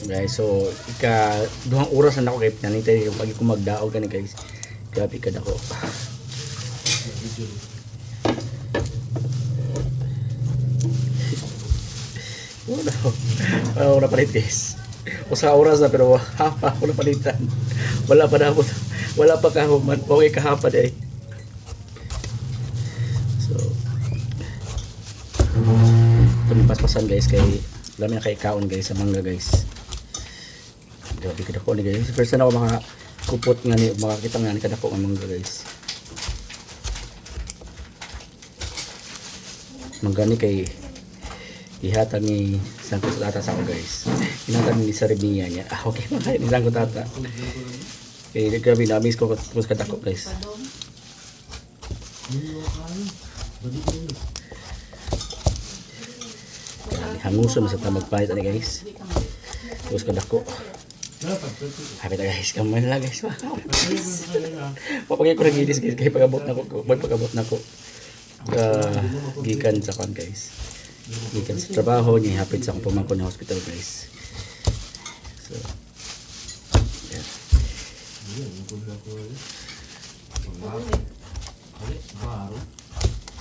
Guys, so duhang oras na ako kay nanitay yung pagi ko magdaog kani guys. Grabe ka dako. Wala ako napalit guys. Usa oras na pero hapa ako napalitan. Wala pa na ako. Wala pa kahuman. Okay kahapa day. So paspasan guys kay dami na kay kaon guys sa mangga guys. Grabe ka dako ni guys. First na ako mga kupot nga ni makakita nga ni kadako nga mangga guys. Mangga ni kay ihatag ni sangkot tata sa ako guys. Inatag ni Saribia niya. Okay na kayo ni sangkot tata. Kaya grabe na-miss ko kung kadako guys. Hanguson na sa tamag pahit ani guys. Terus kadako. Habit na guys, kamay na guys. Papagay ko na gidis guys kaya pagabot na ko. Magpagabot na ko. Gikan sa kan guys. Gikan sa trabaho niya hapit sa akong pamangkon na hospital guys. So yeah.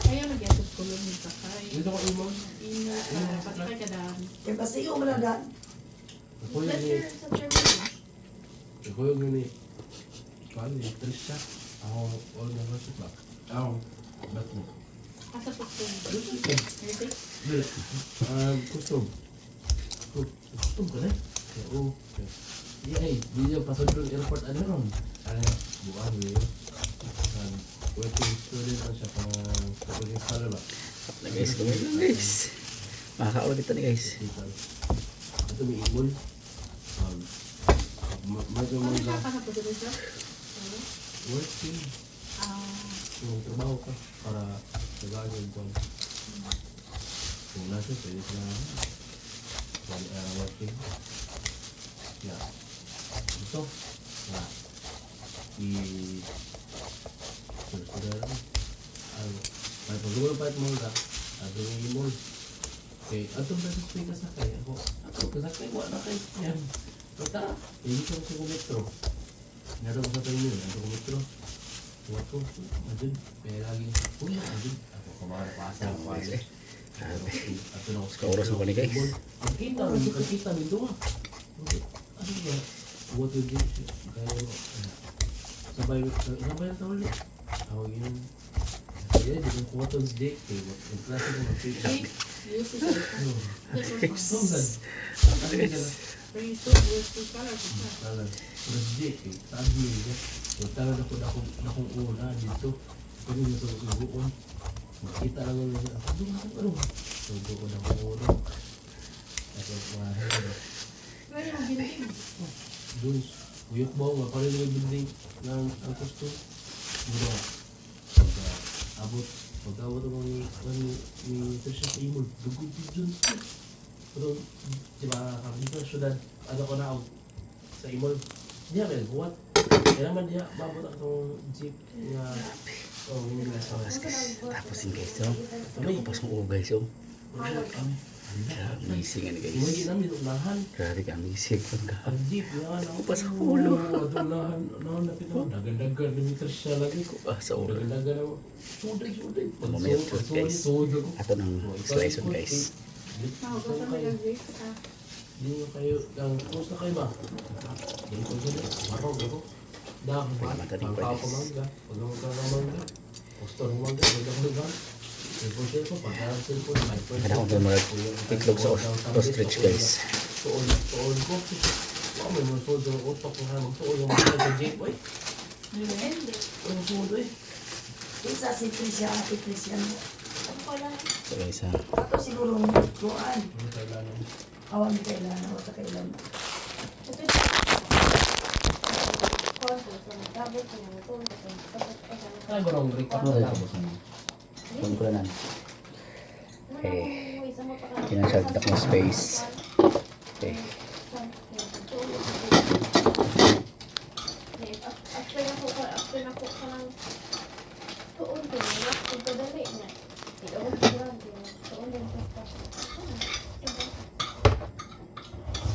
Ayaw nagyasot ko lang yung kakay. Dito ko imong? Ina, patay ka daan. Kaya kasi yung malagaan. Pleasure sa travel. Ako yung gani. Paano yung Trisha? Ako, all na nasa ba? Ako, ba't mo? Asa po ko. Custom. Custom ka na? Oo. Iya, hindi yung pasod yung airport ano ron? Ano, buwan yun. Working student lang siya pang working scholar ba? Na guys, kumay lang guys. Makakaulit ito ni guys. Ito may imol. Medyo Ano mga siya pa sa po dito? working. Yung trabaho ka para tagaan yung kwan. Kung nasa pwede sila working. Yeah. Ito. Yeah. Saudara, may pagulong pa at mga ato yung imol. Okay, atong beses may kasakay ako. Ako kasakay, wala kayo yan. Tara, hindi ko sa kumetro. Meron ko sa tayo yun, ang kumetro. Tuwat ko, adun, kaya lagi, uy, adun. Ako kamara pa asa, pwede. Ato na ako sa Kauros mo ko ni guys. ang kita min doon. Ano ba? What will you do? Kaya sabay na ulit. Ako yun. Kaya di kong kuwatons date. Yung klase ko mag-picture. Use it. Bring it to color. First date. Sabi niya. Magtalan ako na kung una dito. Kaya yung subukan. Makita lang yung ako doon ako. Subukan ako una. At Kaya yung building. doon. Uyok mo. Maparin yung building ng gusto. Mura. Pag-abot ako ni Trisha sa imol. Dugod dun. Pero, di ba, dito sa syudad, ano ko na ako sa imol. Di ba, buwan. Kaya naman di ba, babot akong jeep na Tapos yung guys, so. Nakapos mo guys, so. Amazing ano Hindi guys. namin unahan. Grabe ka, amazing. Ang jeep, yan. Kupas sa ulo. Unahan, napit ako. Dagan-dagan, limitar siya lagi ko. Sa ulo. Dagan-dagan ako. Suday. Mamaya po, guys. Ato ng slice on guys. Ako sa mga grapes. Hindi nyo kayo, kumusta kayo ba? Hindi ko dyan, marog ako. Dahil ba? Pagkakaw ko mangga, pagkakaw ka ng mangga. Gusto ng mangga, pagkakaw. Cellphone, pagkakaw cellphone, my friend. Kaya ako doon itlog sa ostrich guys. Tuon ko. Wow, may mga suod yung utok ko na magtuon yung mga sa jeep, oy. Ang suod, oy. Isa si Tricia, ate Tricia mo. So guys, Ato siguro ng kuhaan. Ano kailangan? Awan ni kailangan, wata kailangan. Ay, barong break pa. kung ko na. Okay. Kinasagdak mo space. Okay. After na ko ka ng tuon ko, kung kadali niya.